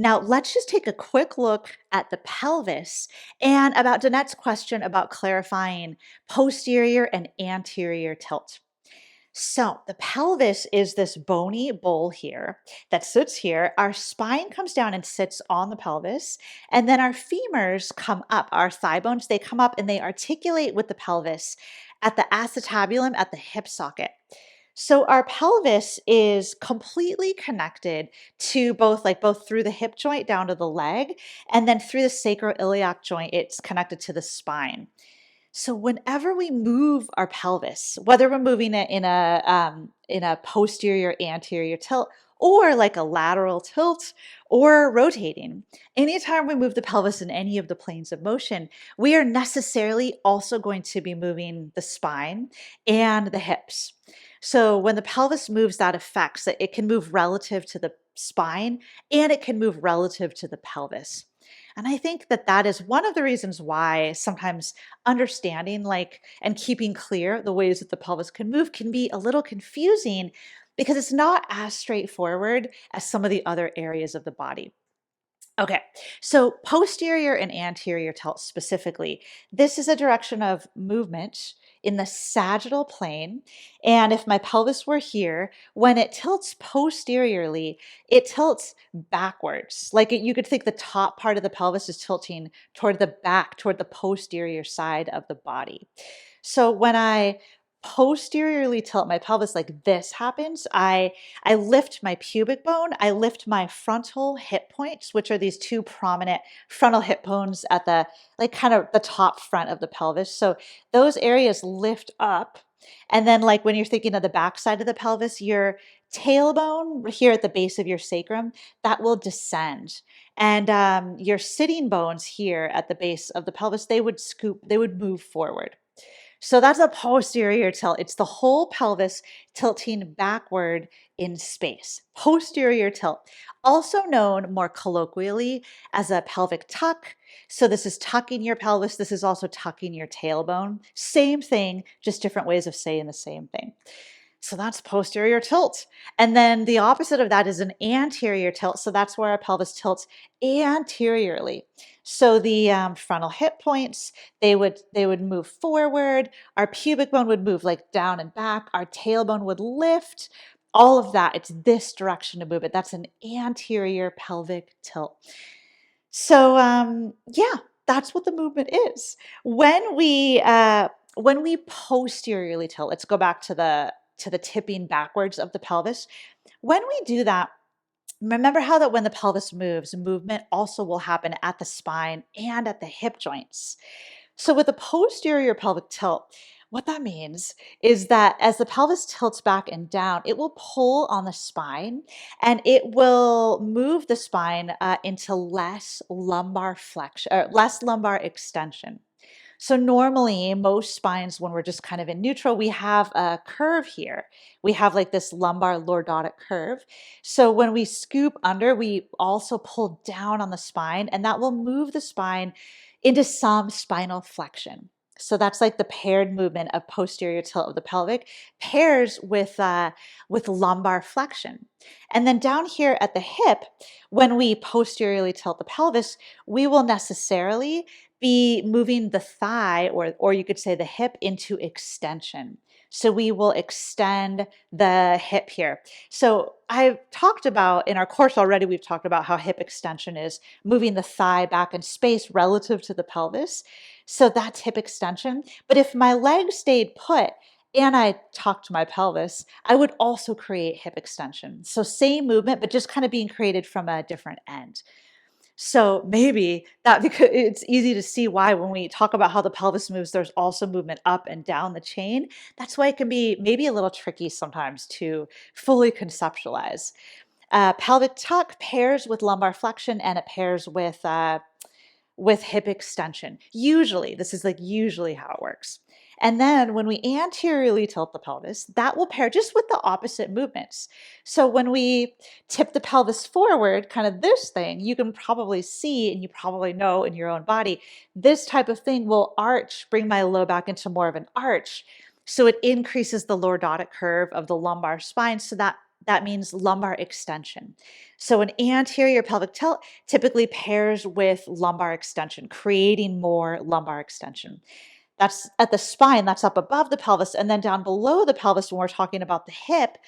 Now, let's just take a quick look at the pelvis and about Danette's question about clarifying posterior and anterior tilt. So, the pelvis is this bony bowl here that sits here. Our spine comes down and sits on the pelvis, and then our femurs come up, our thigh bones, they come up and they articulate with the pelvis at the acetabulum at the hip socket. So our pelvis is completely connected to both through the hip joint down to the leg, and then through the sacroiliac joint, it's connected to the spine. So whenever we move our pelvis, whether we're moving it in a posterior anterior tilt or like a lateral tilt or rotating, anytime we move the pelvis in any of the planes of motion, we are necessarily also going to be moving the spine and the hips. So when the pelvis moves, that affects that it can move relative to the spine and it can move relative to the pelvis. And I think that that is one of the reasons why sometimes understanding and keeping clear the ways that the pelvis can move can be a little confusing because it's not as straightforward as some of the other areas of the body. Okay, so posterior and anterior tilt specifically, this is a direction of movement in the sagittal plane. And if my pelvis were here, when it tilts posteriorly, it tilts backwards. You could think the top part of the pelvis is tilting toward the back, toward the posterior side of the body. So when I posteriorly tilt my pelvis like this happens, I lift my pubic bone, I lift my frontal hip points, which are these two prominent frontal hip bones at the kind of the top front of the pelvis. So those areas lift up. And then when you're thinking of the back side of the pelvis, your tailbone here at the base of your sacrum, that will descend. And your sitting bones here at the base of the pelvis, they would move forward. So that's a posterior tilt. It's the whole pelvis tilting backward in space. Posterior tilt, also known more colloquially as a pelvic tuck. So this is tucking your pelvis. This is also tucking your tailbone. Same thing, just different ways of saying the same thing. So that's posterior tilt. And then the opposite of that is an anterior tilt. So that's where our pelvis tilts anteriorly. So the frontal hip points, they would move forward. Our pubic bone would move down and back. Our tailbone would lift. All of that, it's this direction of movement. That's an anterior pelvic tilt. So yeah, that's what the movement is. When we posteriorly tilt, let's go back to the tipping backwards of the pelvis. When we do that, remember how that when the pelvis moves, movement also will happen at the spine and at the hip joints. So with the posterior pelvic tilt, what that means is that as the pelvis tilts back and down, it will pull on the spine and it will move the spine into less lumbar flexion or less lumbar extension. So normally most spines, when we're just kind of in neutral, we have a curve here. We have this lumbar lordotic curve. So when we scoop under, we also pull down on the spine and that will move the spine into some spinal flexion. So that's the paired movement of posterior tilt of the pelvic pairs with lumbar flexion. And then down here at the hip, when we posteriorly tilt the pelvis, we will necessarily be moving the thigh or you could say the hip into extension. So we will extend the hip here. So I've talked about in our course already, we've talked about how hip extension is moving the thigh back in space relative to the pelvis. So that's hip extension. But if my leg stayed put and I tucked my pelvis, I would also create hip extension. So same movement, but just kind of being created from a different end. So maybe that because it's easy to see why when we talk about how the pelvis moves, there's also movement up and down the chain. That's why it can be maybe a little tricky sometimes to fully conceptualize. Pelvic tuck pairs with lumbar flexion and it pairs with hip extension. Usually, this is usually how it works. And then when we anteriorly tilt the pelvis, that will pair just with the opposite movements. So when we tip the pelvis forward, kind of this thing, you can probably see and you probably know in your own body, this type of thing will arch, bring my low back into more of an arch. So it increases the lordotic curve of the lumbar spine. So that that means lumbar extension. So an anterior pelvic tilt typically pairs with lumbar extension, creating more lumbar extension. That's at the spine, that's up above the pelvis. And then down below the pelvis, when we're talking about the hip,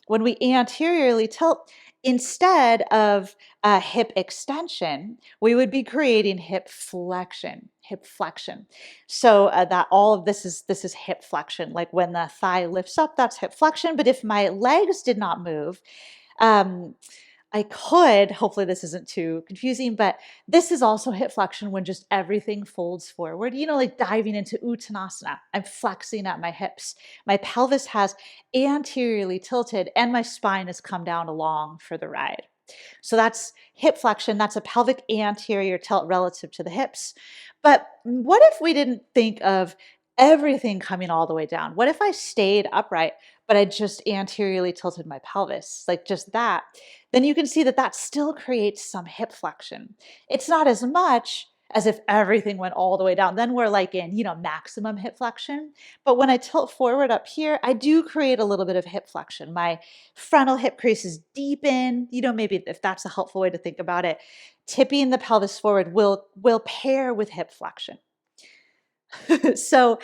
when we anteriorly tilt, instead of hip extension, we would be creating hip flexion, hip flexion. So that all of this is hip flexion. Like when the thigh lifts up, that's hip flexion. But if my legs did not move, um, I could, hopefully this isn't too confusing, but this is also hip flexion when just everything folds forward, like diving into Uttanasana. I'm flexing at my hips. My pelvis has anteriorly tilted and my spine has come down along for the ride. So that's hip flexion. That's a pelvic anterior tilt relative to the hips. But what if we didn't think of everything coming all the way down? What if I stayed upright, but I just anteriorly tilted my pelvis, like just that? Then you can see that that still creates some hip flexion. It's not as much as if everything went all the way down. Then we're like in, maximum hip flexion. But when I tilt forward up here, I do create a little bit of hip flexion. My frontal hip creases deepen, maybe if that's a helpful way to think about it. Tipping the pelvis forward will pair with hip flexion. So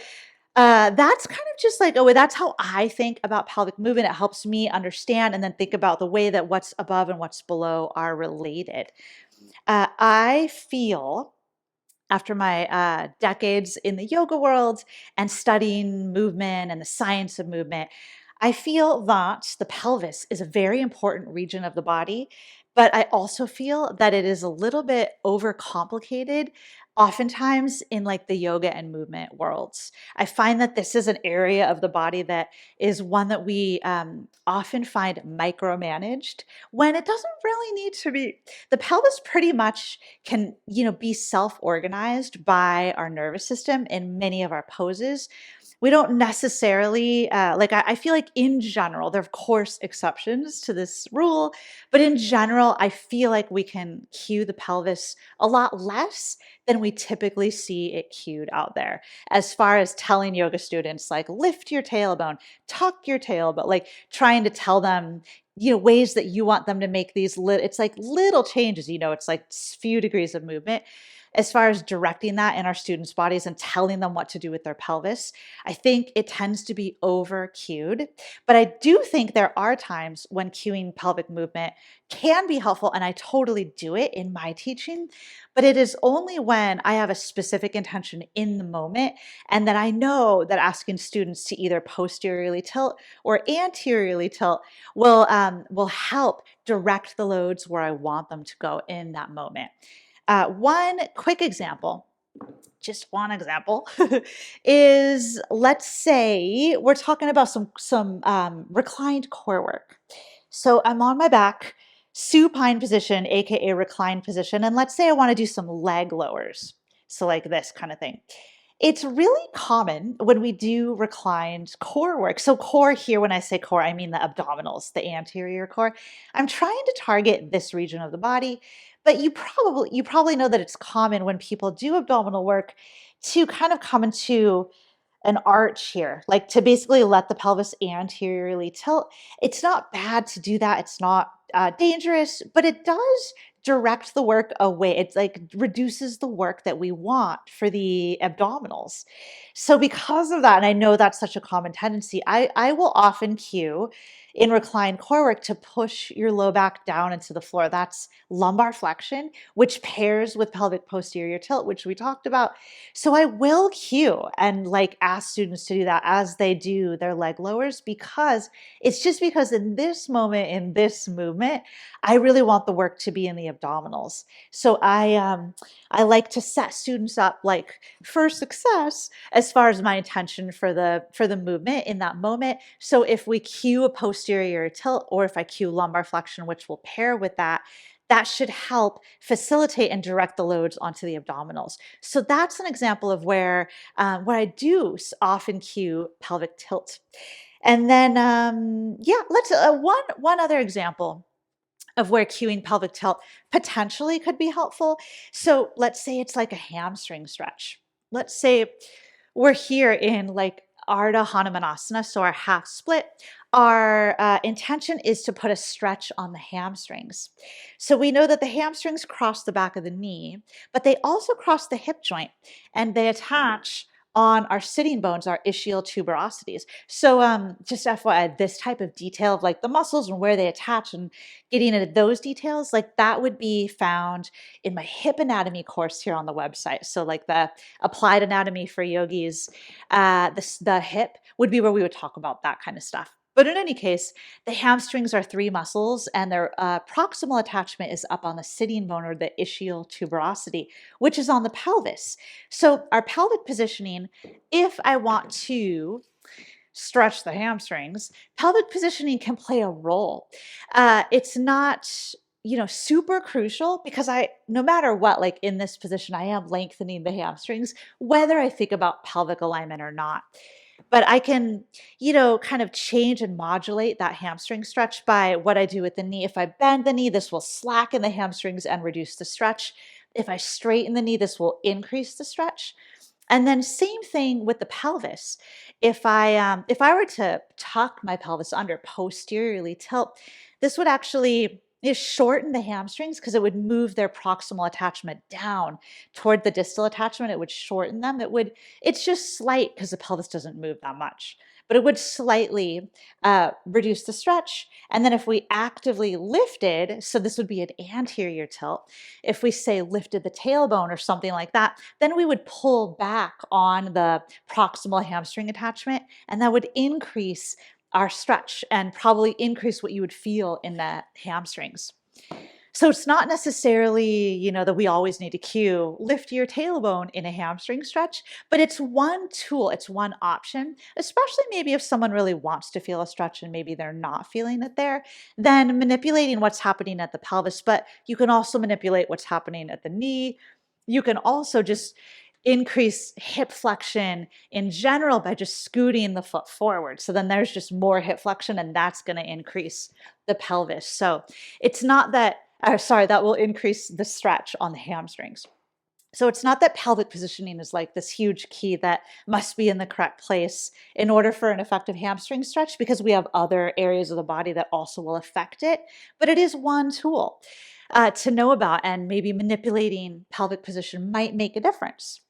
that's kind of just like, oh, that's how I think about pelvic movement. It helps me understand and then think about the way that what's above and what's below are related. I feel after my decades in the yoga world and studying movement and the science of movement, I feel that the pelvis is a very important region of the body, but I also feel that it is a little bit overcomplicated, oftentimes in like the yoga and movement worlds. I find that this is an area of the body that is one that we often find micromanaged when it doesn't really need to be. The pelvis pretty much can, be self-organized by our nervous system in many of our poses. We don't necessarily like I feel like in general, there are of course exceptions to this rule, but in general, I feel like we can cue the pelvis a lot less than we typically see it cued out there. As far as telling yoga students like lift your tailbone, tuck your tailbone, like trying to tell them ways that you want them to make these it's like little changes, it's like few degrees of movement. As far as directing that in our students' bodies and telling them what to do with their pelvis, I think it tends to be over cued. But I do think there are times when cueing pelvic movement can be helpful, and I totally do it in my teaching. But it is only when I have a specific intention in the moment, and that I know that asking students to either posteriorly tilt or anteriorly tilt will help direct the loads where I want them to go in that moment. One quick example, just one example, is let's say we're talking about some reclined core work. So I'm on my back, supine position, aka reclined position, and let's say I want to do some leg lowers. So like this kind of thing. It's really common when we do reclined core work. So core here, when I say core, I mean the abdominals, the anterior core. I'm trying to target this region of the body, but you probably know that it's common when people do abdominal work to kind of come into an arch here, like to basically let the pelvis anteriorly tilt. It's not bad to do that. It's not dangerous, but it does direct the work away. It's like reduces the work that we want for the abdominals. So because of that, and I know that's such a common tendency, I will often cue in reclined core work to push your low back down into the floor. That's lumbar flexion, which pairs with pelvic posterior tilt, which we talked about. So I will cue and like ask students to do that as they do their leg lowers, because it's just because in this moment, in this movement, I really want the work to be in the abdominals. So I like to set students up like for success as far as my intention for the movement in that moment. So if we cue a posterior tilt, or if I cue lumbar flexion, which will pair with that, that should help facilitate and direct the loads onto the abdominals. So that's an example of where I do often cue pelvic tilt. And then, yeah, let's one other example of where cueing pelvic tilt potentially could be helpful. So let's say it's like a hamstring stretch. Let's say we're here in like Ardha Hanumanasana, so our half split. our intention is to put a stretch on the hamstrings. So we know that the hamstrings cross the back of the knee, but they also cross the hip joint and they attach on our sitting bones, our ischial tuberosities. So just FYI, this type of detail of like the muscles and where they attach and getting into those details, like that would be found in my hip anatomy course here on the website. So like the applied anatomy for yogis, the hip would be where we would talk about that kind of stuff. But in any case, the hamstrings are three muscles, and their proximal attachment is up on the sitting bone or the ischial tuberosity, which is on the pelvis. So, our pelvic positioning, if I want to stretch the hamstrings, pelvic positioning can play a role. It's not, super crucial because no matter what, like in this position, I am lengthening the hamstrings, whether I think about pelvic alignment or not. But I can, kind of change and modulate that hamstring stretch by what I do with the knee. If I bend the knee, this will slacken the hamstrings and reduce the stretch. If I straighten the knee, this will increase the stretch. And then same thing with the pelvis. If I were to tuck my pelvis under, posteriorly tilt, this would actually shorten the hamstrings because it would move their proximal attachment down toward the distal attachment. It would shorten them. It's just slight because the pelvis doesn't move that much, but it would slightly reduce the stretch. And then if we actively lifted, so this would be an anterior tilt, if we say lifted the tailbone or something like that, then we would pull back on the proximal hamstring attachment, and that would increase our stretch and probably increase what you would feel in the hamstrings. So it's not necessarily, that we always need to cue lift your tailbone in a hamstring stretch, but it's one tool, it's one option, especially maybe if someone really wants to feel a stretch and maybe they're not feeling it there, then manipulating what's happening at the pelvis, but you can also manipulate what's happening at the knee. You can also just increase hip flexion in general by just scooting the foot forward. So then there's just more hip flexion and that's going to increase the pelvis. So it's not that, that will increase the stretch on the hamstrings. So it's not that pelvic positioning is like this huge key that must be in the correct place in order for an effective hamstring stretch, because we have other areas of the body that also will affect it. But it is one tool to know about, and maybe manipulating pelvic position might make a difference.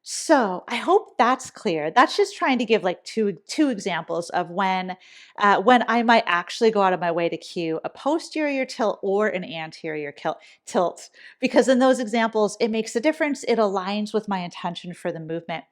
So I hope that's clear. That's just trying to give like two examples of when I might actually go out of my way to cue a posterior tilt or an anterior tilt, because in those examples it makes a difference. It aligns with my intention for the movement.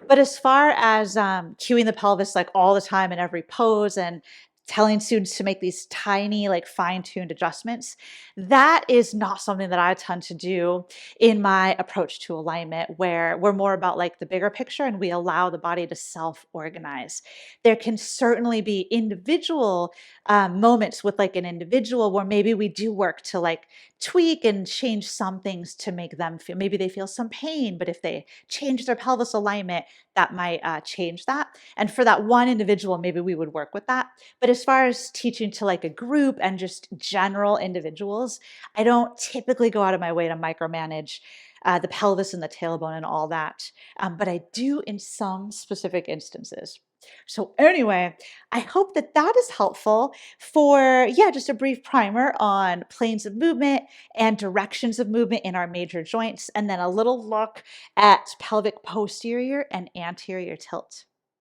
But as far as cueing the pelvis like all the time in every pose and telling students to make these tiny, like fine-tuned adjustments, that is not something that I tend to do in my approach to alignment, where we're more about like the bigger picture and we allow the body to self-organize. There can certainly be individual moments with like an individual where maybe we do work to like tweak and change some things to make them feel, maybe they feel some pain, but if they change their pelvis alignment, that might change that. And for that one individual, maybe we would work with that. But as far as teaching to like a group and just general individuals, I don't typically go out of my way to micromanage the pelvis and the tailbone and all that. But I do in some specific instances. So anyway, I hope that that is helpful for, just a brief primer on planes of movement and directions of movement in our major joints, and then a little look at pelvic posterior and anterior tilt.